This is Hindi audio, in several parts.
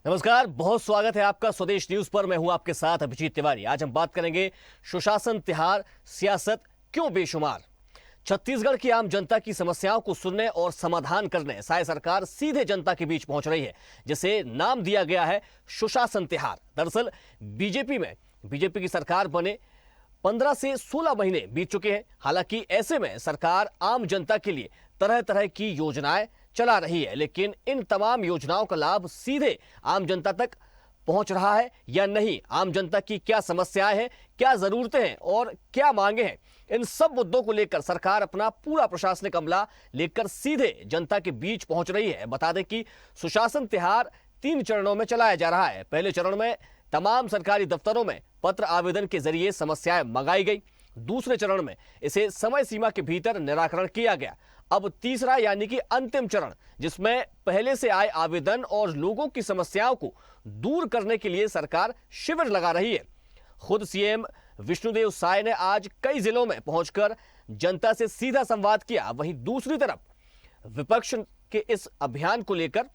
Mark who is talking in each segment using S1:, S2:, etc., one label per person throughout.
S1: नमस्कार, बहुत स्वागत है आपका स्वदेश न्यूज पर। मैं हूं आपके साथ अभिजीत तिवारी। आज हम बात करेंगे सुशासन, तिहार, सियासत क्यों बेशुमार। छत्तीसगढ़ की आम जनता की समस्याओं को सुनने और समाधान करने साय सरकार सीधे जनता के बीच पहुंच रही है, जिसे नाम दिया गया है सुशासन तिहार। दरअसल बीजेपी की सरकार बने 15 से 16 महीने बीत चुके हैं। हालांकि ऐसे में सरकार आम जनता के लिए तरह तरह की योजनाएं चला रही है, लेकिन इन तमाम योजनाओं का लाभ सीधे आम जनता तक पहुंच रहा है या नहीं, आम जनता की क्या समस्याएं हैं, क्या जरूरतें हैं और क्या मांगे हैं, इन सब मुद्दों को लेकर सरकार अपना पूरा प्रशासनिक अमला लेकर सीधे जनता के बीच पहुंच रही है। बता दें कि सुशासन तिहार 3 चरणों में चलाया जा रहा है। पहले चरण में तमाम सरकारी दफ्तरों में पत्र आवेदन के जरिए समस्याएं मंगाई गई। दूसरे चरण में इसे समय सीमा के भीतर निराकरण किया गया। अब तीसरा यानी कि अंतिम चरण, जिसमें पहले से आए आवेदन और लोगों की समस्याओं को दूर करने के लिए सरकार शिविर लगा रही है। खुद सीएम विष्णुदेव साय ने आज कई जिलों में पहुंचकर जनता से सीधा संवाद किया। वहीं दूसरी तरफ विपक्ष के इस अभियान को लेकर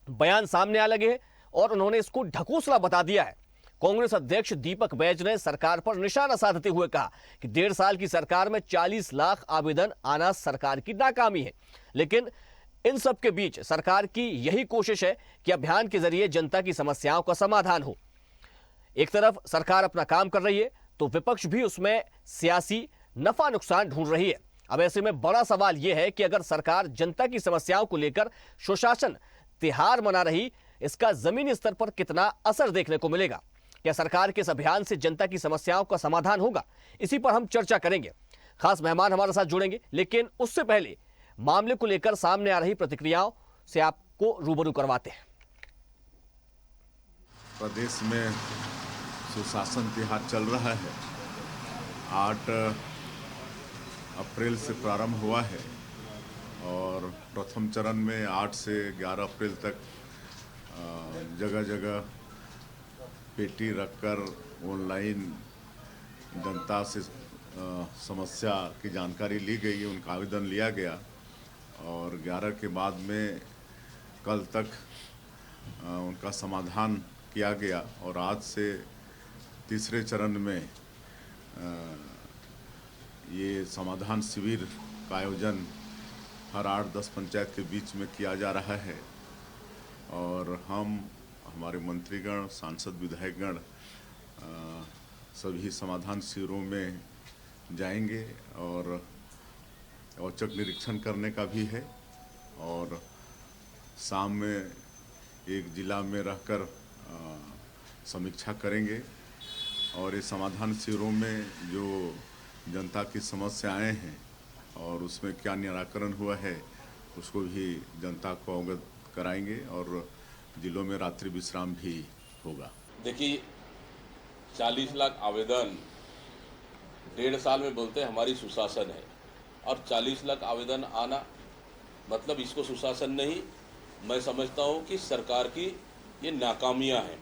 S1: बयान सामने आ लगे हैं और उन्होंने इसको ढकोसला बता दिया है। कांग्रेस अध्यक्ष दीपक बैज ने सरकार पर निशाना साधते हुए कहा कि 1.5 साल की सरकार में 40 लाख आवेदन आना सरकार की नाकामी है। लेकिन इन सब के बीच सरकार की यही कोशिश है कि अभियान के जरिए जनता की समस्याओं का समाधान हो। एक तरफ सरकार अपना काम कर रही है तो विपक्ष भी उसमें सियासी नफा नुकसान ढूंढ रही है। अब ऐसे में बड़ा सवाल यह है कि अगर सरकार जनता की समस्याओं को लेकर सुशासन तिहार मना रही, इसका जमीनी स्तर पर कितना असर देखने को मिलेगा। क्या सरकार के इस अभियान से जनता की समस्याओं का समाधान होगा? इसी पर हम चर्चा करेंगे। खास मेहमान हमारे साथ जुड़ेंगे, लेकिन उससे पहले मामले को लेकर सामने आ रही प्रतिक्रियाओं से आपको रूबरू करवाते हैं।
S2: प्रदेश में सुशासन तिहार चल रहा है। 8 अप्रैल से प्रारंभ हुआ है और प्रथम चरण में 8 से 11 अप्रैल तक जगह जगह पेटी रखकर ऑनलाइन जनता से समस्या की जानकारी ली गई, उनका आवेदन लिया गया और 11 के बाद में कल तक उनका समाधान किया गया और आज से तीसरे चरण में ये समाधान शिविर का आयोजन हर 8-10 पंचायत के बीच में किया जा रहा है और हमारे मंत्रीगण, सांसद, विधायकगण सभी समाधान शिविरों में जाएंगे और औचक निरीक्षण करने का भी है और शाम में एक जिला में रहकर समीक्षा करेंगे और इस समाधान शिविरों में जो जनता की समस्याएं हैं और उसमें क्या निराकरण हुआ है उसको भी जनता को अवगत कराएंगे और जिलों में रात्रि विश्राम भी होगा।
S3: देखिए, 40 लाख आवेदन 1.5 साल में बोलते हैं हमारी सुशासन है और 40 लाख आवेदन आना मतलब इसको सुशासन नहीं, मैं समझता हूँ कि सरकार की ये नाकामियाँ हैं।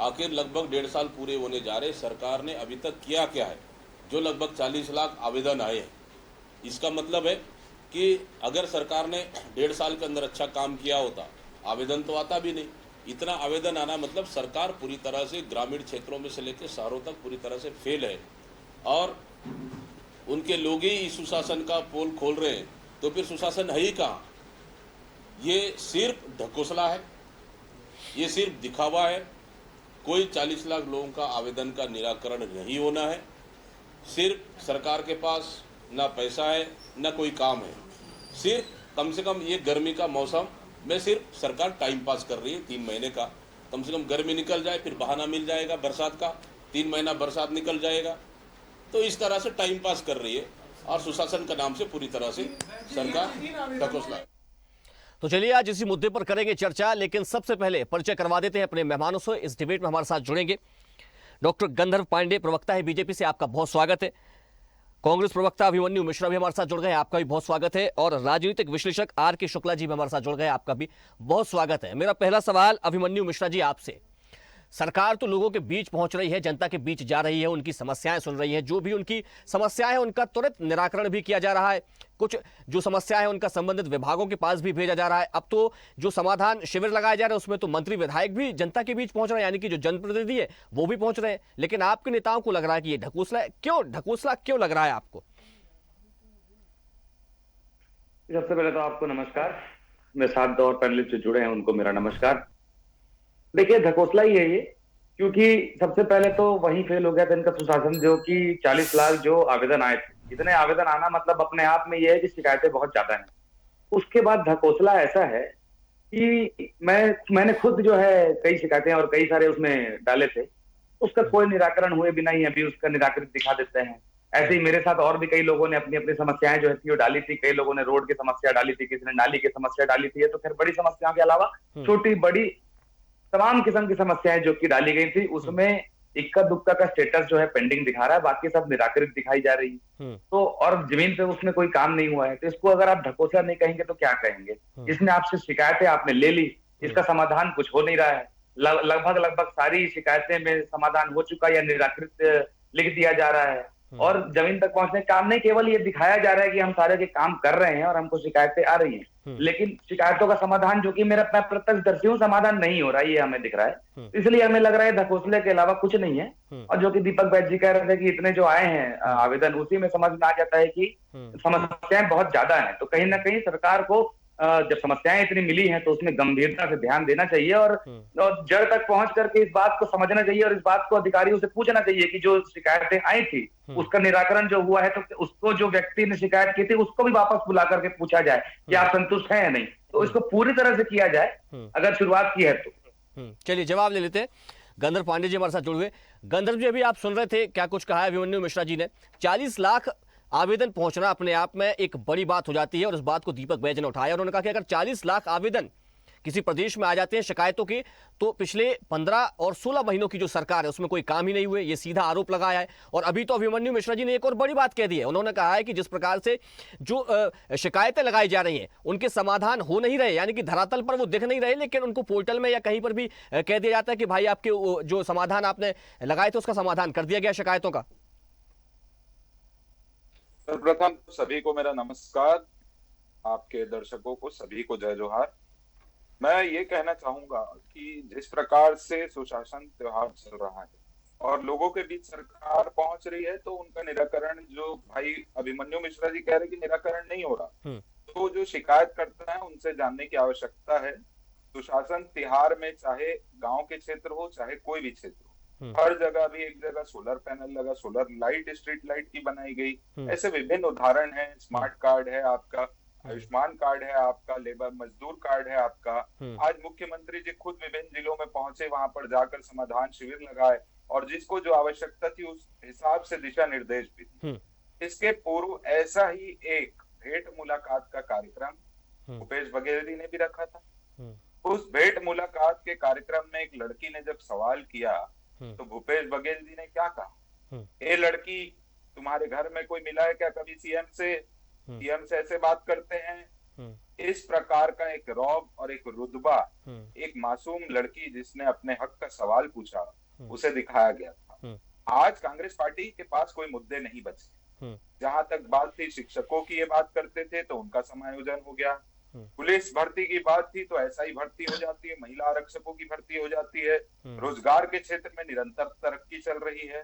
S3: आखिर लगभग 1.5 साल पूरे होने जा रहे, सरकार ने अभी तक किया क्या है? जो लगभग 40 लाख आवेदन आए हैं, इसका मतलब है कि अगर सरकार ने 1.5 साल के अंदर अच्छा काम किया होता, आवेदन तो आता भी नहीं। इतना आवेदन आना मतलब सरकार पूरी तरह से ग्रामीण क्षेत्रों में से लेकर शहरों तक पूरी तरह से फेल है और उनके लोग ही इस सुशासन का पोल खोल रहे हैं, तो फिर सुशासन है ही कहाँ? ये सिर्फ ढकोसला है, ये सिर्फ दिखावा है। कोई 40 लाख लोगों का आवेदन का निराकरण नहीं होना है। सिर्फ सरकार के पास ना पैसा है ना कोई काम है। सिर्फ कम से कम ये गर्मी का मौसम में सिर्फ सरकार टाइम पास कर रही है। 3 महीने का कम से कम गर्मी निकल जाए, फिर बहाना मिल जाएगा बरसात का, 3 महीना बरसात निकल जाएगा, तो इस तरह से टाइम पास कर रही है और सुशासन का नाम से पूरी तरह से सरकार ढकोसला है।
S1: तो चलिए आज इसी मुद्दे पर करेंगे चर्चा, लेकिन सबसे पहले परिचय करवा देते हैं अपने मेहमानों से। इस डिबेट में हमारे साथ जुड़ेंगे डॉक्टर गंधर्व पांडे, प्रवक्ता है बीजेपी से, आपका बहुत स्वागत है। कांग्रेस प्रवक्ता अभिमन्यु मिश्रा भी हमारे साथ जुड़ गए, आपका भी बहुत स्वागत है। और राजनीतिक विश्लेषक आर.के. शुक्ला जी भी हमारे साथ जुड़ गए, आपका भी बहुत स्वागत है। मेरा पहला सवाल अभिमन्यु मिश्रा जी आपसे, सरकार तो लोगों के बीच पहुंच रही है, जनता के बीच जा रही है, उनकी समस्याएं सुन रही है, जो भी उनकी समस्याएं हैं उनका त्वरित निराकरण भी किया जा रहा है। कुछ जो समस्या है उनका संबंधित विभागों के पास भी भेजा जा रहा है। अब तो जो समाधान शिविर लगाए जा रहे हैं उसमें तो मंत्री विधायक भी जनता के बीच पहुंच रहे हैं, यानी कि जो जनप्रतिनिधि है वो भी पहुंच रहे हैं। लेकिन आपके नेताओं को लग रहा है कि ये ढकोसला क्यों लग रहा है आपको?
S4: सबसे पहले तो आपको नमस्कार, मेरे साथ और पैनलिस्ट जो जुड़े हैं उनको मेरा नमस्कार। देखिए, ढकोसला ही है ये, क्योंकि सबसे पहले तो वही फेल हो गया था इनका सुशासन, जो कि 40 लाख जो आवेदन आए थे, इतने आवेदन आना मतलब अपने आप में ये है कि शिकायतें बहुत ज्यादा हैं। उसके बाद ढकोसला ऐसा है कि मैंने खुद जो है कई शिकायतें और कई सारे उसमें डाले थे, उसका कोई निराकरण हुए बिना ही अभी उसका निराकृत दिखा देते हैं। ऐसे ही मेरे साथ और भी कई लोगों ने अपनी अपनी समस्याएं जो थी वो डाली थी। कई लोगों ने रोड की समस्या डाली थी, किसी ने नाली की समस्या डाली थी। तो खैर बड़ी समस्याओं के अलावा छोटी बड़ी तमाम किस्म की समस्याएं जो कि डाली गई थी, उसमें इक्का दुक्का का स्टेटस जो है पेंडिंग दिखा रहा है, बाकी सब निराकृत दिखाई जा रही है। तो और जमीन पे उसमें कोई काम नहीं हुआ है, तो इसको अगर आप ढकोसला नहीं कहेंगे तो क्या कहेंगे? इसने आपसे शिकायतें आपने ले ली, इसका समाधान कुछ हो नहीं रहा है। लगभग सारी शिकायतें में समाधान हो चुका या निराकृत लिख दिया जा रहा है, और जमीन तक पहुंचने का काम नहीं, केवल ये दिखाया जा रहा है कि हम सारे के काम कर रहे हैं और हमको शिकायतें आ रही हैं, लेकिन शिकायतों का समाधान जो कि मैं प्रत्यक्षदर्शी हूं, समाधान नहीं हो रहा है, ये हमें दिख रहा है। इसलिए हमें लग रहा है ढकोसले के अलावा कुछ नहीं है। और जो कि दीपक बैद जी कह रहे थे कि इतने जो आए हैं आवेदन, उसी में समझ में आ जाता है कि समस्याएं बहुत ज्यादा है। तो कहीं ना कहीं सरकार को जब समस्याएं इतनी मिली हैं तो उसमें गंभीरता से ध्यान देना चाहिए और जड़ तक पहुंच करके इस बात को समझना चाहिए और इस बात को अधिकारियों से पूछना चाहिए कि जो शिकायतें आई थी उसका निराकरण जो हुआ है, तो उसको जो व्यक्ति ने शिकायत की थी उसको भी वापस बुला करके पूछा जाए कि आप संतुष्ट हैं या नहीं। तो इसको पूरी तरह से किया जाए अगर शुरुआत की है तो।
S1: चलिए जवाब ले लेते हैं। गंधर्व पांडे जी हमारे साथ जुड़ हुए। गंधर्व जी, अभी आप सुन रहे थे क्या कुछ कहा है अभिमन्यु मिश्रा जी ने। 40 लाख आवेदन पहुंचना अपने आप में एक बड़ी बात हो जाती है और इस बात को दीपक बैज ने उठाया। उन्होंने कहा कि अगर 40 लाख आवेदन किसी प्रदेश में आ जाते हैं शिकायतों के, तो पिछले 15 और 16 महीनों की जो सरकार है उसमें कोई काम ही नहीं हुए, ये सीधा आरोप लगाया है। और अभी तो अभिमन्यु मिश्रा जी ने एक और बड़ी बात कह दी है। उन्होंने कहा है कि जिस प्रकार से जो शिकायतें लगाई जा रही हैं उनके समाधान हो नहीं रहे, यानी कि धरातल पर वो दिख नहीं रहे, लेकिन उनको पोर्टल में या कहीं पर भी कह दिया जाता है कि भाई आपके जो समाधान आपने लगाए थे उसका समाधान कर दिया गया शिकायतों का।
S5: सर्वप्रथम सभी को मेरा नमस्कार, आपके दर्शकों को सभी को जय जोहार। मैं ये कहना चाहूंगा कि जिस प्रकार से सुशासन त्योहार चल रहा है और लोगों के बीच सरकार पहुंच रही है, तो उनका निराकरण, जो भाई अभिमन्यु मिश्रा जी कह रहे हैं कि निराकरण नहीं हो रहा, तो जो शिकायत करता है उनसे जानने की आवश्यकता है। सुशासन त्योहार में चाहे गांव के क्षेत्र हो चाहे कोई भी क्षेत्र हो, हर जगह भी एक जगह सोलर पैनल लगा, सोलर लाइट, स्ट्रीट लाइट की बनाई गई। ऐसे विभिन्न उदाहरण हैं। स्मार्ट कार्ड है आपका, आयुष्मान कार्ड है आपका, लेबर मजदूर कार्ड है आपका। आज मुख्यमंत्री जी खुद विभिन्न जिलों में पहुंचे, वहां पर जाकर समाधान शिविर लगाए और जिसको जो आवश्यकता थी उस हिसाब से दिशा निर्देश भी दी। इसके पूर्व ऐसा ही एक भेंट मुलाकात का कार्यक्रम भूपेश बघेल जी ने भी रखा था। उस भेंट मुलाकात के कार्यक्रम में एक लड़की ने जब सवाल किया तो भूपेश बघेल जी ने क्या कहा, ये लड़की तुम्हारे घर में कोई मिला है क्या कभी सीएम से? सीएम से ऐसे बात करते हैं। इस प्रकार का एक रौब और एक रुतबा एक मासूम लड़की जिसने अपने हक का सवाल पूछा उसे दिखाया गया था। आज कांग्रेस पार्टी के पास कोई मुद्दे नहीं बचे। जहां तक बात थी शिक्षकों की, ये बात करते थे तो उनका समायोजन हो गया। पुलिस भर्ती की बात थी तो ऐसा ही भर्ती हो जाती है। महिला आरक्षकों की भर्ती हो जाती है। रोजगार के क्षेत्र में निरंतर तरक्की चल रही है।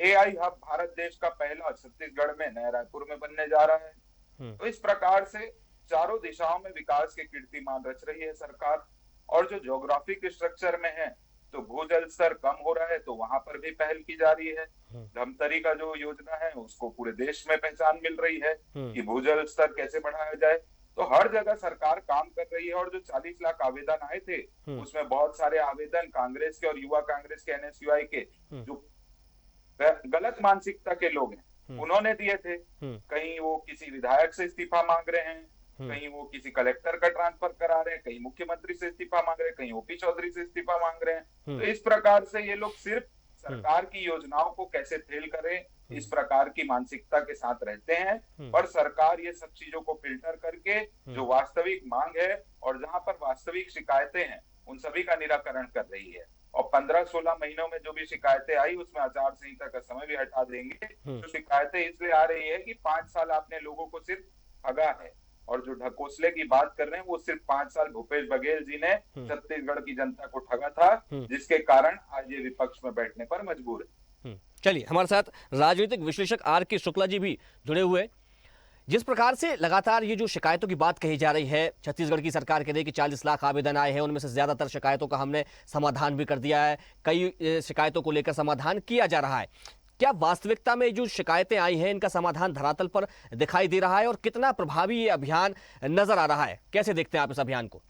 S5: एआई हब भारत देश का पहला छत्तीसगढ़ में, नया रायपुर में बनने जा रहा है। तो इस प्रकार से चारों दिशाओं में विकास के कीर्तिमान रच रही है सरकार। और जो ज्योग्राफिक स्ट्रक्चर में है तो भूजल स्तर कम हो रहा है, तो वहां पर भी पहल की जा रही है। धमतरी का जो योजना है उसको पूरे देश में पहचान मिल रही है कि भूजल स्तर कैसे बढ़ाया जाए। तो हर जगह सरकार काम कर रही है। और जो 40 लाख आवेदन आए थे उसमें बहुत सारे आवेदन कांग्रेस के और युवा कांग्रेस के, एनएसयूआई के, जो गलत मानसिकता के लोग हैं उन्होंने दिए थे। कहीं वो किसी विधायक से इस्तीफा मांग रहे हैं, कहीं वो किसी कलेक्टर का ट्रांसफर करा रहे हैं, कहीं मुख्यमंत्री से इस्तीफा मांग रहे हैं, कहीं ओपी चौधरी से इस्तीफा मांग रहे हैं। तो इस प्रकार से ये लोग सिर्फ सरकार की योजनाओं को कैसे फेल करें इस प्रकार की मानसिकता के साथ रहते हैं। पर सरकार ये सब चीजों को फिल्टर करके जो वास्तविक मांग है और जहां पर वास्तविक शिकायतें हैं उन सभी का निराकरण कर रही है। और 15-16 महीनों में जो भी शिकायतें आई उसमें आचार संहिता का समय भी हटा देंगे। तो शिकायतें इसलिए आ रही है कि 5 साल आपने लोगों को सिर्फ ठगा है, और जो ढकोसले की बात कर रहे हैं वो सिर्फ 5 साल भूपेश बघेल जी ने छत्तीसगढ़ की जनता को ठगा था, जिसके कारण आज ये विपक्ष में बैठने पर मजबूर है।
S1: चलिए, हमारे साथ राजनीतिक विश्लेषक आर के शुक्ला जी भी जुड़े हुए। जिस प्रकार से लगातार ये जो शिकायतों की बात कही जा रही है, छत्तीसगढ़ की सरकार कह रही है कि 40 लाख आवेदन आए हैं, उनमें से ज्यादातर शिकायतों का हमने समाधान भी कर दिया है, कई शिकायतों को लेकर समाधान किया जा रहा है। क्या वास्तविकता में जो शिकायतें आई हैं इनका समाधान धरातल पर दिखाई दे रहा है, और कितना प्रभावी ये अभियान नजर आ रहा है? कैसे देखते हैं आप इस अभियान को?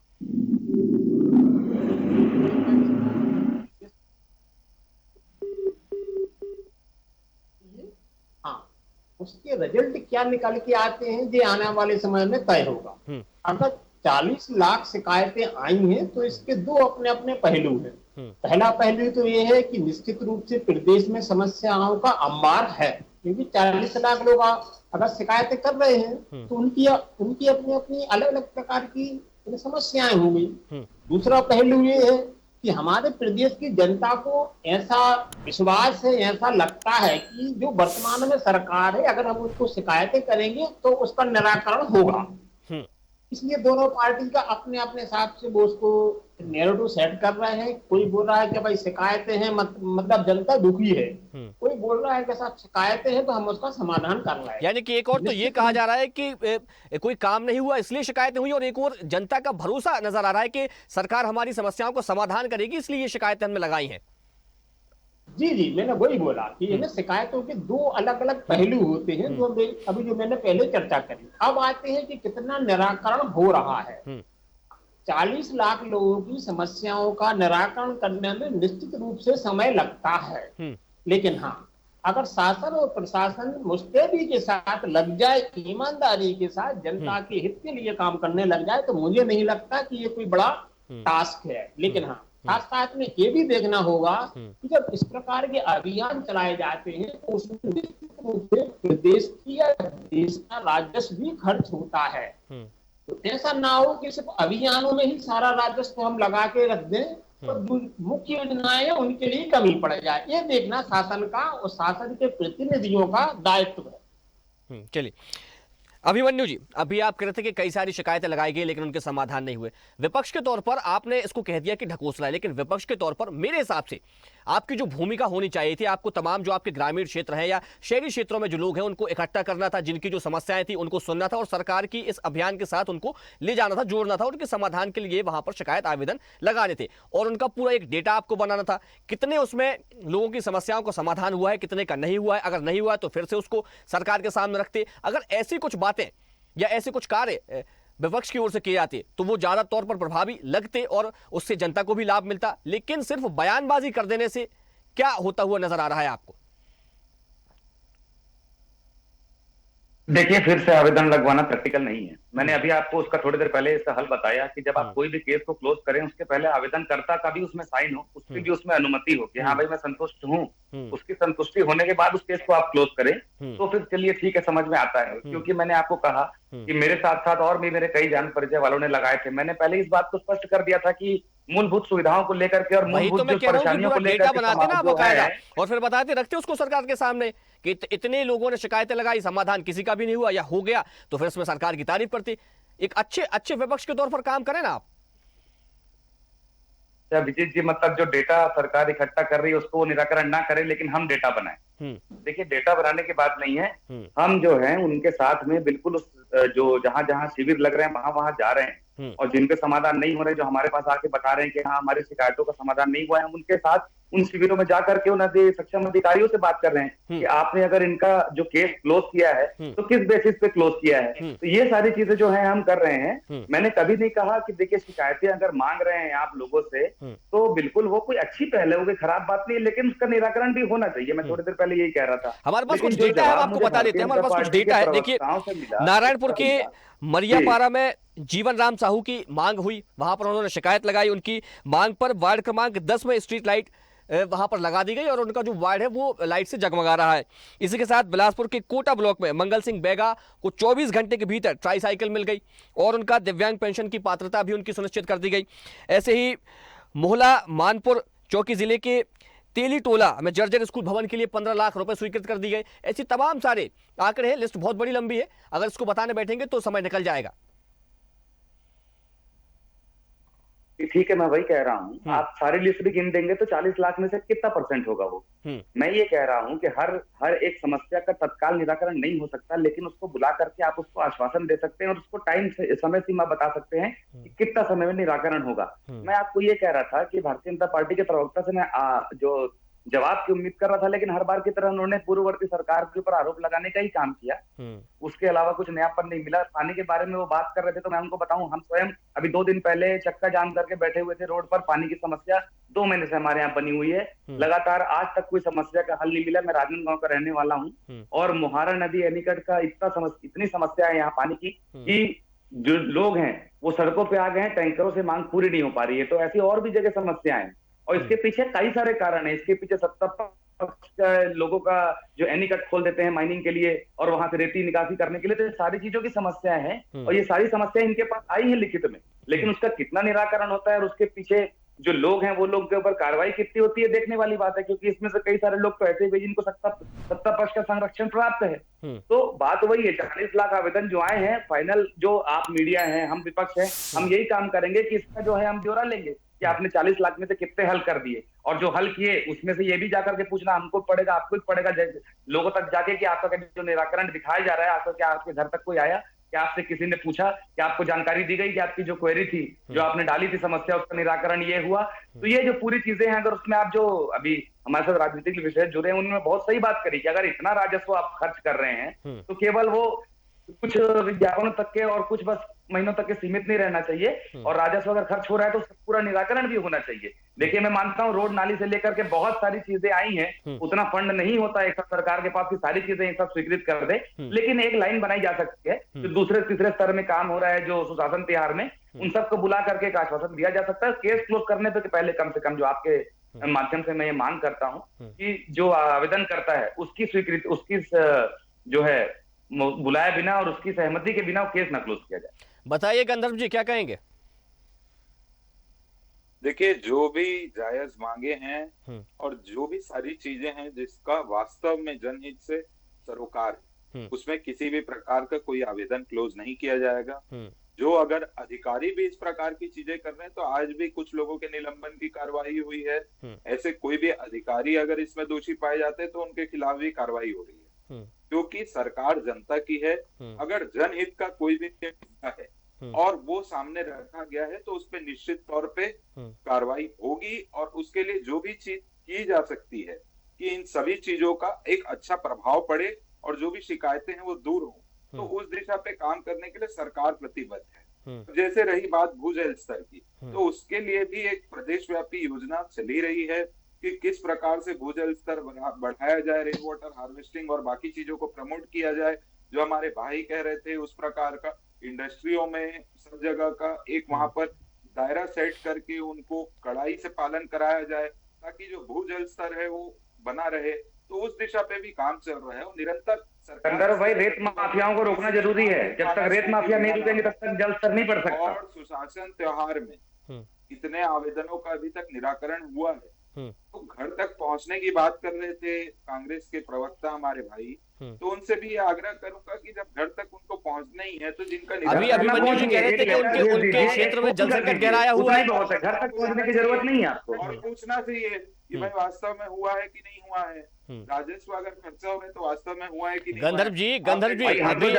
S6: उसके रिजल्ट क्या निकल के आते हैं ये आने वाले समय में तय होगा। अगर 40 लाख शिकायतें आई हैं तो इसके दो अपने अपने पहलू हैं। पहला पहलू तो ये है कि निश्चित रूप से प्रदेश में समस्याओं का अंबार है, क्योंकि 40 लाख लोग अगर शिकायतें कर रहे हैं तो उनकी अपनी अपनी अलग अलग प्रकार की समस्याएं होंगी। दूसरा पहलू ये है कि हमारे प्रदेश की जनता को ऐसा विश्वास है, ऐसा लगता है कि जो वर्तमान में सरकार है, अगर हम उसको शिकायतें करेंगे तो उसका निराकरण होगा। इसलिए दोनों पार्टी का अपने अपने हिसाब से वो उसको नैरेटिव सेट कर रहे हैं। कोई बोल रहा है कि भाई शिकायतें हैं मतलब जनता दुखी है, कोई बोल रहा है कि साहब शिकायतें हैं तो हम उसका समाधान कर रहे हैं।
S1: यानी कि एक और तो ये कहा जा रहा है कि कोई काम नहीं हुआ इसलिए शिकायतें हुई, और एक और जनता का भरोसा नजर आ रहा है कि सरकार हमारी समस्याओं को समाधान करेगी, इसलिए ये शिकायतें हमने लगाई हैं।
S6: जी, मैंने वही बोला कि इन्हें शिकायतों के दो अलग अलग पहलू होते हैं, जो अभी जो मैंने पहले चर्चा करी। अब आते हैं कि कितना निराकरण हो रहा है। 40 लाख लोगों की समस्याओं का निराकरण करने में निश्चित रूप से समय लगता है, लेकिन हाँ, अगर शासन और प्रशासन मुस्तैदी के साथ लग जाए, ईमानदारी के साथ जनता के हित के लिए काम करने लग जाए, तो मुझे नहीं लगता कि ये कोई बड़ा टास्क है। लेकिन हाँ, साथ साथ में ये भी देखना होगा कि जब इस प्रकार के अभियान चलाए जाते हैं तो उसमें निश्चित रूप से प्रदेश की या देश का राजस्व भी खर्च होता है। तो ऐसा ना हो कि सिर्फ अभियानों में ही सारा राजस्व हम लगा के रख दें और जो मुख्य योजनाएं उनके लिए कमी पड़ जाए। ये देखना शासन का और शासन के प्रतिनिधियों का दायित्व है।
S1: चलिए, अभिमन्यु जी, अभी आप कह रहे थे कि कई सारी शिकायतें लगाई गई लेकिन उनके समाधान नहीं हुए। विपक्ष के तौर पर आपने इसको कह दिया कि ढकोसला है, लेकिन विपक्ष के तौर पर मेरे हिसाब से आपकी जो भूमिका होनी चाहिए थी, आपको तमाम जो आपके ग्रामीण क्षेत्र हैं या शहरी क्षेत्रों में जो लोग हैं उनको इकट्ठा करना था, जिनकी जो समस्याएं थी उनको सुनना था और सरकार की इस अभियान के साथ उनको ले जाना था, जोड़ना था, उनके समाधान के लिए वहां पर शिकायत आवेदन लगाने थे और उनका पूरा एक डेटा आपको बनाना था। कितने उसमें लोगों की समस्याओं का समाधान हुआ है, कितने का नहीं हुआ है, अगर नहीं हुआ है तो फिर से उसको सरकार के सामने रखते। अगर ऐसी कुछ बातें या ऐसे कुछ कार्य विपक्ष की ओर से किए जाते तो वो ज्यादा तौर पर प्रभावी लगते और उससे जनता को भी लाभ मिलता। लेकिन सिर्फ बयानबाजी कर देने से क्या होता हुआ नजर आ रहा है आपको?
S4: देखिए, फिर से आवेदन लगवाना प्रैक्टिकल नहीं है। मैंने अभी आपको उसका थोड़ी देर पहले इसका हल बताया कि जब आप कोई भी केस को क्लोज करें उसके पहले आवेदनकर्ता का भी उसमें साइन हो, उसकी भी उसमें अनुमति हो कि हाँ भाई मैं संतुष्ट हूँ। उसकी संतुष्टि होने के बाद उस केस को आप क्लोज करें तो फिर चलिए ठीक है, समझ में आता है। क्योंकि मैंने आपको कहा कि मेरे साथ साथ और भी मेरे कई जान परिचय वालों ने लगाए थे। मैंने पहले इस बात को स्पष्ट कर दिया था कि मूलभूत सुविधाओं को लेकर के और मूलभूत जो परेशानियों को लेकर
S1: बनाते ना बकायदा और फिर बताते रखते उसको सरकार के सामने कि इतने लोगों ने शिकायतें लगाई, समाधान किसी का भी नहीं हुआ या हो गया तो फिर इसमें सरकार की तारीफ करती। एक अच्छे विपक्ष के तौर पर काम करें ना आप।
S4: अभिजीत जी, मतलब जो डेटा सरकार इकट्ठा कर रही है उसको निराकरण ना करें, लेकिन हम डेटा बनाएं। देखिए, डेटा बनाने की बात नहीं है, हम जो है उनके साथ में बिल्कुल उस जो जहां जहां शिविर लग रहे हैं वहां वहां जा रहे हैं और जिनके समाधान नहीं हो रहे, जो हमारे पास आके बता रहे हैं कि हाँ हमारी शिकायतों का समाधान नहीं हुआ है, हम उनके साथ उन शिविरों में जाकर के उन सक्षम अधिकारियों से बात कर रहे हैं कि आपने अगर इनका जो केस क्लोज किया है तो किस बेसिस पे क्लोज किया है। तो ये सारी चीजें जो है हम कर रहे हैं। मैंने कभी नहीं कहा कि देखिए शिकायतें अगर मांग रहे हैं आप लोगों से तो बिल्कुल वो कोई अच्छी पहल है, वो कोई खराब बात नहीं है, लेकिन उसका निराकरण भी होना चाहिए। मैं थोड़ी देर पहले यही कह रहा था।
S1: हमारे पास कुछ डेटा है, हम आपको बता देते हैं। हमारे पास कुछ डेटा है। देखिए, नारायणपुर के मरियापारा में जीवन राम साहू की मांग हुई, वहां पर उन्होंने शिकायत लगाई। उनकी मांग पर वार्ड क्रमांक 10 में स्ट्रीट लाइट वहां पर लगा दी गई और उनका जो वार्ड है वो लाइट से जगमगा रहा है। इसी के साथ बिलासपुर के कोटा ब्लॉक में मंगल सिंह बैगा को 24 घंटे के भीतर ट्राईसाइकिल मिल गई और उनका दिव्यांग पेंशन की पात्रता भी उनकी सुनिश्चित कर दी गई। ऐसे ही मोहला मानपुर चौकी जिले के तेली टोला में जर्जर स्कूल भवन के लिए 15 लाख रुपए स्वीकृत कर दिए गए। ऐसी तमाम सारे आंकड़े हैं, लिस्ट बहुत बड़ी लंबी है, अगर इसको बताने बैठेंगे तो समय निकल जाएगा।
S4: ठीक है, मैं वही कह रहा हूँ, आप सारी लिस्ट भी गिन देंगे तो 40 लाख में से कितना परसेंट होगा वो। मैं ये कह रहा हूँ कि हर एक समस्या का तत्काल निराकरण नहीं हो सकता, लेकिन उसको बुला करके आप उसको आश्वासन दे सकते हैं और उसको समय सीमा बता सकते हैं कि कितना समय में निराकरण होगा। मैं आपको ये कह रहा था कि भारतीय जनता पार्टी के प्रवक्ता से मैं जो जवाब की उम्मीद कर रहा था, लेकिन हर बार की तरह उन्होंने पूर्ववर्ती सरकार के ऊपर आरोप लगाने का ही काम किया। उसके अलावा कुछ नयापन नहीं मिला। पानी के बारे में वो बात कर रहे थे तो मैं उनको बताऊं, हम स्वयं अभी 2 दिन पहले चक्का जाम करके बैठे हुए थे रोड पर। पानी की समस्या 2 महीने से हमारे यहाँ बनी हुई है, लगातार आज तक कोई समस्या का हल नहीं मिला। मैं राजनांदगांव का रहने वाला हूँ और मोहारा नदी एनीकट का इतनी समस्या है यहाँ पानी की कि जो लोग हैं वो सड़कों पे आ गए हैं, टैंकरों से मांग पूरी नहीं हो पा रही है। तो ऐसी और भी जगह समस्याएं हैं और इसके पीछे कई सारे कारण हैं। इसके पीछे सत्ता पक्ष लोगों का जो एनीकट खोल देते हैं माइनिंग के लिए और वहां से रेती निकासी करने के लिए, तो सारी चीजों की समस्याएं हैं और ये सारी समस्याएं इनके पास आई है लिखित में, लेकिन उसका कितना निराकरण होता है और उसके पीछे जो लोग हैं वो लोग के ऊपर कार्रवाई कितनी होती है देखने वाली बात है, क्योंकि इसमें से कई सारे लोग तो ऐसे भी जिनको सत्ता पक्ष का संरक्षण प्राप्त है। तो बात वही है, 40 लाख आवेदन जो आए हैं, फाइनल जो आप मीडिया हैं, हम विपक्ष हैं, हम यही काम करेंगे कि इसका जो है हम ब्यौरा लेंगे कि आपने 40 लाख में से कितने हल कर दिए, और जो हल किए उसमें से ये भी जाकर के पूछना हमको पड़ेगा, आपको भी पड़ेगा लोगों तक जाके कि आपका जो निराकरण दिखाया जा रहा है, आपका क्या आपके घर तक कोई आया, क्या आपसे किसी ने पूछा, क्या आपको जानकारी दी गई कि आपकी जो क्वेरी थी, जो आपने डाली थी समस्या, उसका निराकरण ये हुआ। तो ये जो पूरी चीजें हैं, अगर उसमें आप जो अभी हमारे साथ राजनीतिक विषय जुड़े हैं उन्होंने बहुत सही बात करी कि अगर इतना राजस्व आप खर्च कर रहे हैं तो केवल वो कुछ विज्ञापनों तक के और कुछ बस महीनों तक के सीमित नहीं रहना चाहिए, और राजस्व अगर खर्च हो रहा है तो उसका पूरा निराकरण भी होना चाहिए। देखिए, मैं मानता हूँ रोड नाली से लेकर के बहुत सारी चीजें आई हैं, उतना फंड नहीं होता एक साथ सरकार के पास की सारी चीजें एक साथ स्वीकृत कर दे, लेकिन एक लाइन बनाई जा सकती है जो दूसरे तीसरे स्तर में काम हो रहा है, जो सुशासन तिहार में, उन सबको बुला करके एक आश्वासन दिया जा सकता है। केस क्लोज करने पे पहले कम से कम जो आपके माध्यम से मैं ये मांग करता हूँ कि जो आवेदन करता है उसकी स्वीकृति, उसकी जो है बुलाए बिना और उसकी सहमति के बिना केस न क्लोज किया जाए।
S1: बताइए गंधर्व जी, क्या कहेंगे?
S5: देखिए, जो भी जायज मांगे हैं और जो भी सारी चीजें हैं जिसका वास्तव में जनहित से सरोकार है, उसमें किसी भी प्रकार का कोई आवेदन क्लोज नहीं किया जाएगा। जो अगर अधिकारी भी इस प्रकार की चीजें कर रहे हैं, तो आज भी कुछ लोगों के निलंबन की कार्रवाई हुई है। ऐसे कोई भी अधिकारी अगर इसमें दोषी पाए जाते हैं तो उनके खिलाफ भी कार्रवाई हो रही है, क्योंकि सरकार जनता की है। अगर जनहित का कोई भी मुद्दा है और वो सामने रखा गया है तो उस पर निश्चित तौर पे कार्रवाई होगी, और उसके लिए जो भी चीज की जा सकती है कि इन सभी चीजों का एक अच्छा प्रभाव पड़े और जो भी शिकायतें हैं वो दूर हो, तो उस दिशा पे काम करने के लिए सरकार प्रतिबद्ध है। जैसे रही बात भूजल स्तर की, तो उसके लिए भी एक प्रदेश व्यापी योजना चली रही है कि किस प्रकार से भूजल स्तर बढ़ाया जाए, रेन वाटर हार्वेस्टिंग और बाकी चीजों को प्रमोट किया जाए। जो हमारे भाई कह रहे थे, उस प्रकार का इंडस्ट्रियों में सब जगह का एक वहां पर दायरा सेट करके उनको कड़ाई से पालन कराया जाए, ताकि जो भूजल स्तर है वो बना रहे। तो उस दिशा पे भी काम चल रहा है और निरंतर
S4: सरकार भाई रेत माफियाओं को रोकना जरूरी है। जब तक रेत माफिया नहीं रुकेंगे तब तक जल स्तर नहीं बढ़ सकता।
S5: और सुशासन त्योहार में इतने आवेदनों का अभी तक निराकरण हुआ है, तो घर तक पहुंचने की बात कर रहे थे कांग्रेस के प्रवक्ता हमारे भाई, तो उनसे भी आग्रह करूंगा कि जब घर तक उनको पहुंचना ही है तो जिनका
S1: अभी अभिमन्यु जी कह रहे थे कि उनके क्षेत्र में जल संकट गहराया हुआ है,
S4: घर तक पहुंचने की जरूरत नहीं है आपको,
S5: और पूछना चाहिए कि भाई वास्तव में हुआ है कि नहीं हुआ है, राजस्व अगर खर्चा हो रहे तो वास्तव में हुआ है कि नहीं।
S1: गंधर्व जी
S4: अभी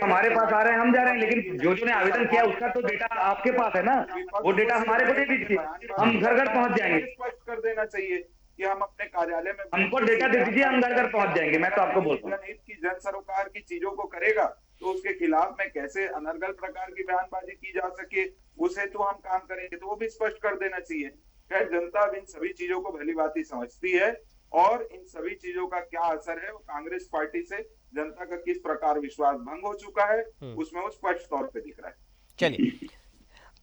S4: हमारे पास आ रहे हैं, हम जा रहे हैं, लेकिन जो ने आवेदन किया उसका तो डेटा आपके पास है ना, वो डेटा हमारे को दे दीजिए, हम घर घर पहुंच जाएंगे।
S5: स्पष्ट कर देना चाहिए कि हम अपने कार्यालय में
S4: हमको डेटा दे दीजिए, हम घर घर पहुंच जाएंगे। मैं तो आपको बोलता हूँ,
S5: जनहित की जन सरोकार की चीजों को करेगा तो उसके खिलाफ में कैसे अनर्गल प्रकार की बयानबाजी की जा सके, उस हेतु हम काम करेंगे, तो वो भी स्पष्ट कर देना चाहिए। खैर, जनता अब इन सभी चीजों को भली भांति समझती है और इन सभी चीजों का क्या असर है, वो कांग्रेस पार्टी से जनता का किस प्रकार विश्वास भंग हो चुका है, उसमें वो स्पष्ट तौर पे दिख रहा है।
S1: चलिए,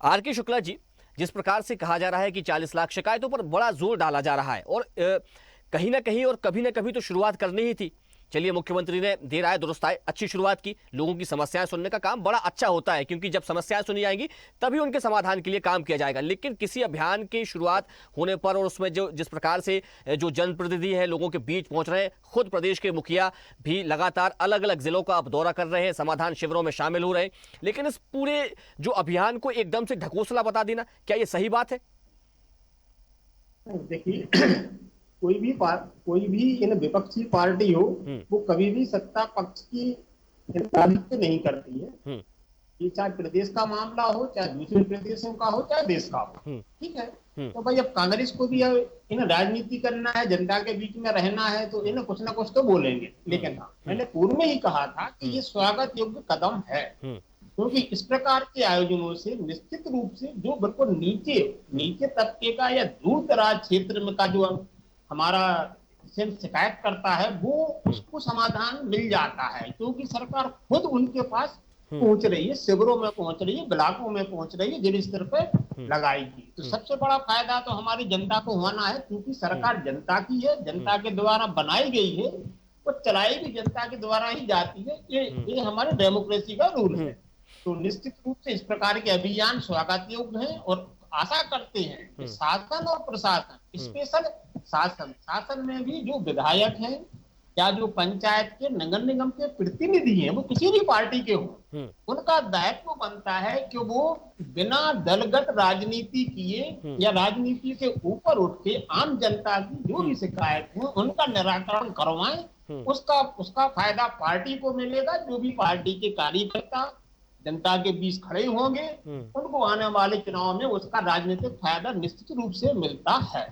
S1: आर के शुक्ला जी, जिस प्रकार से कहा जा रहा है कि 40 लाख शिकायतों पर बड़ा जोर डाला जा रहा है और कहीं ना कहीं और कभी ना कभी तो शुरुआत करनी ही थी, चलिए, मुख्यमंत्री ने देर आए दुरुस्त आए अच्छी शुरुआत की। लोगों की समस्याएं सुनने का काम बड़ा अच्छा होता है, क्योंकि जब समस्याएं सुनी जाएंगी तभी उनके समाधान के लिए काम किया जाएगा। लेकिन किसी अभियान की शुरुआत होने पर और उसमें जो जिस प्रकार से जो जनप्रतिनिधि हैं लोगों के बीच पहुंच रहे हैं, खुद प्रदेश के मुखिया भी लगातार अलग अलग जिलों का अब दौरा कर रहे हैं, समाधान शिविरों में शामिल हो रहे हैं, लेकिन इस पूरे जो अभियान को एकदम से ढकोसला बता देना, क्या ये सही बात है?
S6: देखिए, कोई भी इन विपक्षी पार्टी हो, वो कभी भी सत्ता पक्ष की राजनीति नहीं करती है। ये चाहे प्रदेश का मामला हो, चाहे दूसरे प्रदेशों का हो, चाहे देश का हो, ठीक है। तो भाई अब कांग्रेस को भी इन्हें राजनीति करना है, जनता के बीच में रहना है, तो इन्हें कुछ ना कुछ तो बोलेंगे। लेकिन हाँ, मैंने पूर्व में ही कहा था कि ये स्वागत योग्य कदम है, क्योंकि इस प्रकार के आयोजनों से निश्चित रूप से जो बिल्कुल नीचे तबके का या दूर दराज क्षेत्र में का जो हमारा शिकायत करता है, वो उसको समाधान मिल जाता है, क्योंकि सरकार खुद उनके पास पहुंच रही है, शिविरों में पहुंच रही है, ब्लॉकों में पहुंच रही है, जिला स्तर पर लगाएगी। तो सबसे बड़ा फायदा तो हमारी जनता को होना है, क्योंकि सरकार जनता की है, जनता के द्वारा बनाई गई है, वो चलाई भी जनता के द्वारा ही जाती है। ये हमारे डेमोक्रेसी का रूल है। तो निश्चित रूप से इस प्रकार के अभियान स्वागत योग्य हैं और आशा करते हैं कि शासन और प्रशासन, स्पेशल शासन में भी जो विधायक हैं या जो पंचायत के नगर निगम के प्रतिनिधि हैं, वो किसी भी पार्टी के हों, उनका दायित्व बनता है कि वो बिना दलगत राजनीति किए या राजनीति से ऊपर उठ के आम जनता की जो भी शिकायत है उनका निराकरण करवाएं। उसका फायदा पार्टी को मिलेगा। जो भी पार्टी के कार्यकर्ता जनता के बीच खड़े होंगे, उनको आने वाले चुनाव में उसका राजनीतिक फायदा निश्चित रूप से मिलता है।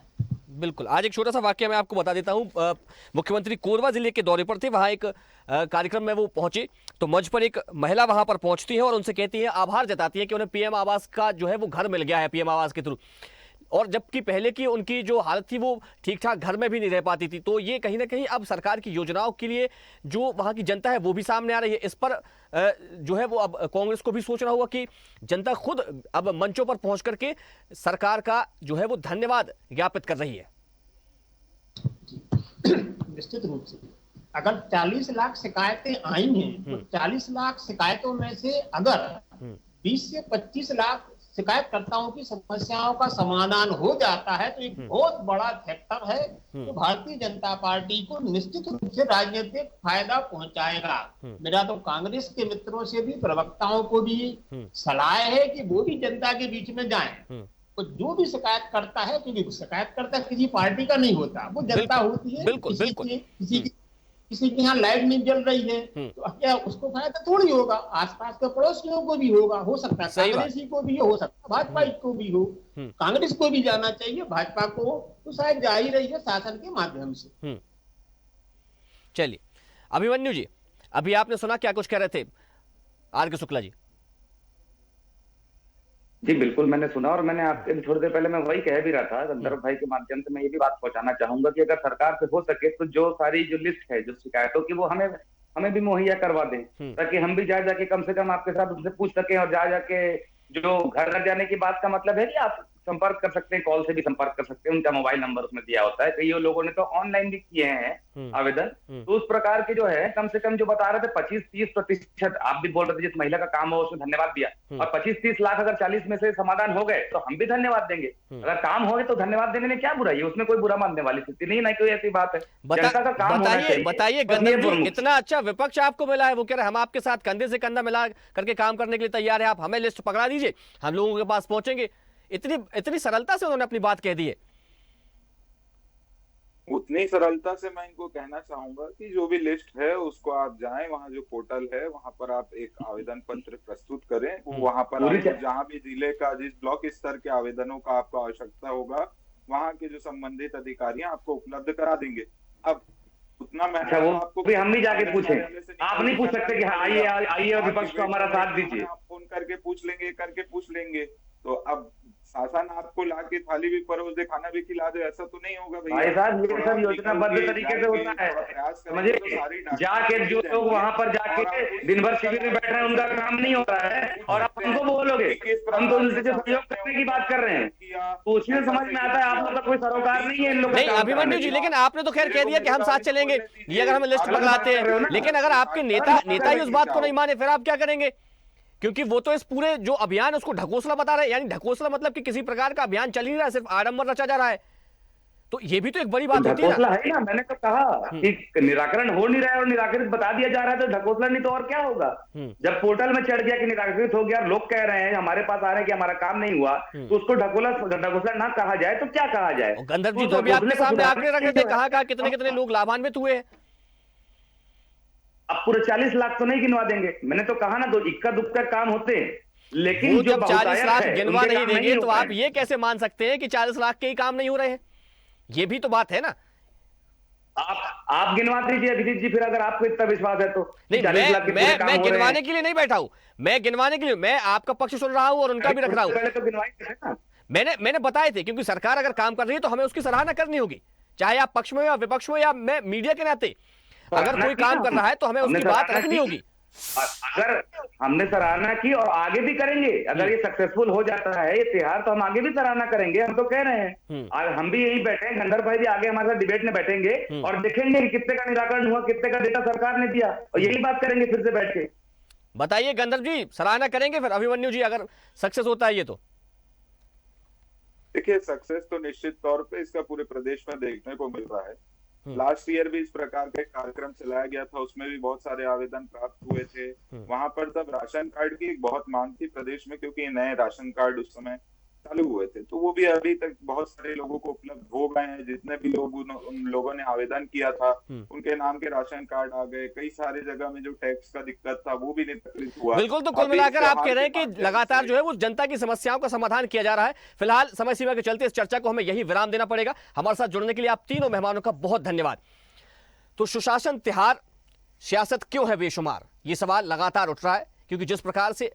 S1: बिल्कुल। आज एक छोटा सा वाक्य मैं आपको बता देता हूं। मुख्यमंत्री कोरबा जिले के दौरे पर थे, वहां एक कार्यक्रम में वो पहुंचे, तो मंच पर एक महिला वहां पर पहुंचती है और उनसे कहती है, आभार जताती है कि उन्हें पीएम आवास का जो है वो घर मिल गया है पीएम आवास के थ्रू, और जबकि पहले की उनकी जो हालत थी वो ठीक ठाक घर में भी नहीं रह पाती थी। तो ये कहीं ना कहीं अब सरकार की योजनाओं के लिए जो वहाँ की जनता है वो भी सामने आ रही है। इस पर जो है वो अब कांग्रेस को भी सोचना होगा कि जनता खुद अब मंचों पर पहुंच करके सरकार का जो है वो धन्यवाद ज्ञापित कर रही है।
S6: निश्चित रूप से अगर 40 लाख शिकायतें आई हैं, तो 40 लाख शिकायतों में से अगर 20 से 25 लाख शिकायतकर्ताओं की समस्याओं का समाधान हो जाता है, तो एक बहुत बड़ा फैक्टर है जो भारतीय जनता पार्टी को निश्चित रूप से राजनीतिक फायदा पहुंचाएगा। मेरा तो कांग्रेस के मित्रों से भी, प्रवक्ताओं को भी सलाह है कि वो भी जनता के बीच में जाएं। तो जो भी शिकायत करता है, क्योंकि शिकायत करता किसी पार्टी का नहीं होता, वो जनता होती है। किसी के यहाँ लाइट नहीं जल रही है, तो क्या उसको फायदा थोड़ी होगा, आसपास के पड़ोसियों को भी होगा, हो सकता है कांग्रेसी को भी हो सकता है, भाजपा को भी हो, कांग्रेस को भी जाना चाहिए, भाजपा को तो शायद जा ही रही है शासन के माध्यम से।
S1: चलिए, अभिमन्यु जी, अभी आपने सुना क्या कुछ कह रहे थे आर के शुक्ला जी?
S4: जी बिल्कुल, मैंने सुना, और मैंने आपके थोड़ी देर पहले मैं वही कह भी रहा था। गंधर्व भाई के माध्यम से मैं ये भी बात पहुंचाना चाहूंगा कि अगर सरकार से हो सके तो जो सारी जो लिस्ट है जो शिकायतों की, वो हमें भी मुहैया करवा दें, ताकि हम भी जाके कम से कम आपके साथ उनसे पूछ सकें। और जाके जो घर जाने की बात का मतलब है कि आप संपर्क कर सकते हैं, कॉल से भी संपर्क कर सकते हैं, उनका मोबाइल नंबर उसमें दिया होता है। कई लोगों ने तो ऑनलाइन भी किए हैं आवेदन। तो उस प्रकार के जो है कम से कम जो बता रहे थे 25-30%, आप भी बोल रहे थे जिस महिला का काम हो उसने धन्यवाद दिया, और 25-30 लाख अगर 40 में से समाधान हो गए तो हम भी धन्यवाद देंगे। अगर काम हो गए तो धन्यवाद देने में क्या बुराई है, उसमें कोई बुरा मानने वाली स्थिति नहीं, ना कोई ऐसी बात है। जनता का काम होना चाहिए।
S1: बताइए गंधर्व जी, इतना अच्छा विपक्ष आपको मिला है, वो कह रहे हम आपके साथ कंधे से कंधा मिला करके काम करने के लिए तैयार है, आप हमें लिस्ट पकड़ा दीजिए, हम लोगों के पास पहुंचेंगे। इतनी सरलता से उन्होंने अपनी बात कह दी है।
S5: उतनी सरलता से मैं इनको कहना चाहूंगा कि जो भी लिस्ट है उसको आप जाएं, वहाँ जो पोर्टल है वहां पर आप एक आवेदन पत्र प्रस्तुत करें। वहां पर जहाँ भी जिले का, जिस ब्लॉक स्तर के आवेदनों का आपको आवश्यकता होगा, वहाँ के जो संबंधित अधिकारी आपको उपलब्ध करा देंगे। अब उतना मैं
S4: वो आपको भी हम नहीं जाके पूछे, आप नहीं पूछ सकते कि आइए और विपक्ष को हमारा साथ दीजिए,
S5: फोन करके पूछ लेंगे, तो अब शासन आपको ला के थाली भी परोस दे, खाना भी खिला दे, ऐसा तो नहीं होगा भैया।
S4: भाई साहब ये सब योजनाबद्ध तरीके से होता है, समझिए। जाके जो लोग वहां पर जाके दिन भर शिविर में बैठ रहे हैं उनका काम नहीं हो रहा है, और आप हमको बोलोगे हम तो उनसे सहयोग करने की बात कर रहे हैं, तो उसमें समझ में आता है आप लोग का कोई सरोकार नहीं है इन लोगों
S1: नहीं अभिमन्यु जी, लेकिन आपने तो खैर कह दिया कि हम साथ चलेंगे, ये अगर हम लिस्ट पकड़ाते हैं, लेकिन अगर आपके नेता ही उस बात को नहीं माने फिर आप क्या करेंगे? क्योंकि वो तो इस पूरे जो अभियान है उसको ढकोसला बता रहे हैं, यानी ढकोसला मतलब कि किसी प्रकार का अभियान चल ही रहा है, सिर्फ आडंबर रचा जा रहा है, तो ये भी तो एक बड़ी बात होती है
S4: ढकोसला है ना। मैंने तो कहा कि निराकरण हो नहीं रहा है और निराकरित बता दिया जा रहा है, तो ढकोसला नहीं तो और क्या होगा? जब पोर्टल में चढ़ गया कि निराकरित हो गया, लोग कह रहे हैं हमारे पास आ रहे हैं कि हमारा काम नहीं हुआ, तो उसको ढकोसला ना कहा जाए तो क्या कहा जाए?
S1: गंधर्व जी तो अभी आपके सामने आंकड़े रखे थे, कहा कितने कितने लोग लाभान्वित हुए हैं।
S4: अब पूरे 40 लाख तो नहीं गिनवा देंगे, मैंने तो कहा ना, तो इक्का दुक्का काम होते हैं, लेकिन
S1: वो जब 40 लाख गिनवा नहीं देंगे तो आप ये कैसे मान सकते हैं कि 40 लाख के ही काम नहीं हो रहे हैं? ये भी तो बात है ना।
S4: आप गिनवा दीजिए अभिजीत जी, फिर अगर आपको इतना विश्वास है तो।
S1: नहीं, मैं गिनवाने के लिए नहीं बैठा हूं, मैं गिनवाने के लिए, मैं आपका पक्ष सुन रहा हूं और उनका भी रख रहा हूं।
S4: पहले तो गिनवाई थे ना,
S1: मैंने बताए थे, क्योंकि सरकार अगर काम कर रही है तो हमें उसकी सराहना करनी होगी, चाहे आप पक्ष में हो या विपक्ष में, या मैं मीडिया के नाते अगर कोई काम कर रहा है तो हमें उसकी बात रखनी होगी।
S4: अगर हमने सराहना की और आगे भी करेंगे, अगर ये सक्सेसफुल हो जाता है ये त्योहार, तो हम आगे भी सराहना करेंगे, हम तो कह रहे हैं। और हम भी यही बैठे हैं, गंधर्व भाई भी आगे हमारे साथ डिबेट में बैठेंगे और देखेंगे कि कितने का निराकरण हुआ, कितने का डेटा सरकार ने दिया, और यही बात करेंगे फिर से बैठ के।
S1: बताइए गंधर्व जी, सराहना करेंगे फिर अभिमन्यु जी अगर सक्सेस होता है ये? तो
S5: देखिए, सक्सेस तो निश्चित तौर पे इसका पूरे प्रदेश में देखने को मिल रहा है। लास्ट ईयर भी इस प्रकार का कार्यक्रम चलाया गया था, उसमें भी बहुत सारे आवेदन प्राप्त हुए थे। वहां पर तब राशन कार्ड की एक बहुत मांग थी प्रदेश में, क्योंकि नए राशन कार्ड उस समय चालू हुए थे, तो वो भी अभी तक बहुत सारे लोगों को उपलब्ध हो गए हैं। जितने भी लोग उन लोगों ने आवेदन किया था उनके नाम के राशन कार्ड आ गए। कई सारे जगह में जो टैक्स का दिक्कत था वो भी निष्कृत हुआ।
S1: बिल्कुल, तो कुल मिलाकर आप कह रहे हैं कि लगातार जो है वो जनता की समस्याओं का समाधान किया जा रहा है। फिलहाल समय सीमा के चलते इस चर्चा को हमें यही विराम देना पड़ेगा। हमारे साथ जुड़ने के लिए आप तीनों मेहमानों का बहुत धन्यवाद। तो सुशासन त्योहार, सियासत क्यों है बेशुमार, ये सवाल लगातार उठ रहा है, क्योंकि जिस प्रकार से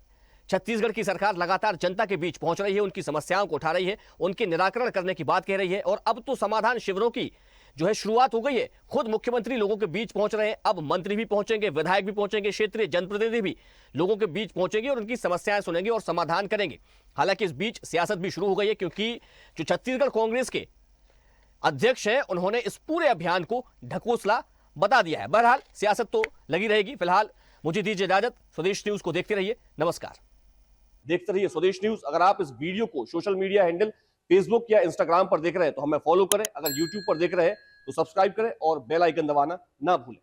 S1: छत्तीसगढ़ की सरकार लगातार जनता के बीच पहुंच रही है, उनकी समस्याओं को उठा रही है, उनके निराकरण करने की बात कह रही है, और अब तो समाधान शिविरों की जो है शुरुआत हो गई है। खुद मुख्यमंत्री लोगों के बीच पहुंच रहे हैं, अब मंत्री भी पहुंचेंगे, विधायक भी पहुंचेंगे, क्षेत्रीय जनप्रतिनिधि भी लोगों के बीच पहुंचेंगे और उनकी समस्याएं सुनेंगे और समाधान करेंगे। हालांकि इस बीच सियासत भी शुरू हो गई है, क्योंकि जो छत्तीसगढ़ कांग्रेस के अध्यक्ष हैं उन्होंने इस पूरे अभियान को ढकोसला बता दिया है। बहरहाल सियासत तो लगी रहेगी। फिलहाल मुझे दीजिए इजाजत, स्वदेश न्यूज को देखते रहिए, नमस्कार। देखते रहिए स्वदेश न्यूज। अगर आप इस वीडियो को सोशल मीडिया हैंडल फेसबुक या इंस्टाग्राम पर देख रहे हैं तो हमें फॉलो करें, अगर यूट्यूब पर देख रहे हैं तो सब्सक्राइब करें और बेल आइकन दबाना ना भूलें।